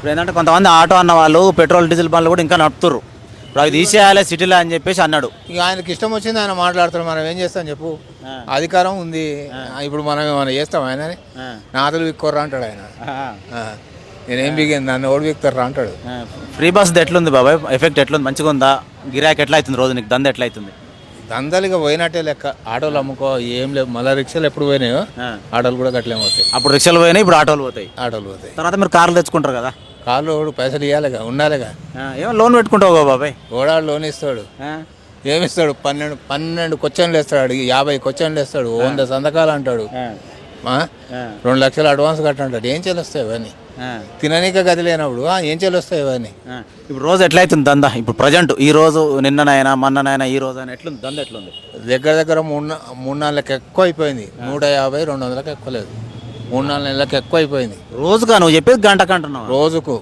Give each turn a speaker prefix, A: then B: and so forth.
A: ఇప్పుడు ఏంటంటే కొంతమంది ఆటో అన్న వాళ్ళు పెట్రోల్ డీజిల్ బండ్లు కూడా ఇంకా నడుపుతుర్రు. ఇప్పుడు అవి తీసేయాలి సిటీలో అని చెప్పేసి అన్నాడు.
B: ఇక ఆయనకి ఇష్టం వచ్చింది ఆయన మాట్లాడతాడు, మనం ఏం చేస్తాం చెప్పు. అధికారం ఉంది, ఇప్పుడు మనం ఏమైనా చేస్తాం ఆయనని. నాతలు విక్కోర్రా అంటాడు ఆయన. నేనేం బిగింది, నన్ను ఓడి విక్తారా అంటాడు.
A: ఫ్రీ బస్ ఎట్లుంది బాబాయ్, ఎఫెక్ట్ ఎట్లుంది, మంచిగా ఉందా? గిరాక్ ఎట్లా అవుతుంది రోజు, నీకు దంద ఎట్లా అవుతుంది?
B: దందలుగా పోయినట్టే లెక్క. ఆటోలు అమ్ముకో ఏం లేవు, మళ్ళీ రిక్షాలు ఎప్పుడు పోయినాయో ఆటోలు కూడా గట్లే పోతాయి.
A: అప్పుడు రిక్షాలు పోయినాయి, ఇప్పుడు ఆటోలు పోతాయి.
B: ఆటోలు పోతాయి.
A: తర్వాత మీరు కార్లు తెచ్చుకుంటారు కదా,
B: కార్లు పైసలు ఇవ్వాలిగా, ఉండాలిగా.
A: ఏమో లోన్ పెట్టుకుంటావు బాబాయ్.
B: ఓడాడు లోన్ ఇస్తాడు, ఏమిస్తాడు? 12 క్వశ్చన్లు వేస్తాడు, 50 క్వశ్చన్లు వేస్తాడు, 100 సంతకాలు అంటాడు, 2 లక్షలు అడ్వాన్స్ కట్టంటాడు. ఏం చెల్లిస్తాయి ఇవన్నీ? తిననీక గది లేనప్పుడు ఏం చెల్లిస్తాయి ఇవన్నీ?
A: ఇప్పుడు రోజు ఎట్లా అవుతుంది దందా? ఇప్పుడు ప్రజెంట్ ఈ రోజు, నిన్ననైనా మొన్ననైనా ఈ రోజు అయినా ఎట్లుంది దంద, ఎట్లుంది?
B: దగ్గర 3-4 నెలలకు ఎక్కువ అయిపోయింది. 150-200లకు ఎక్కువ లేదు, 3-4 నెలలకు ఎక్కువ అయిపోయింది.
A: రోజుగా నువ్వు చెప్పేది గంటకు అంటున్నావు?
B: రోజుకు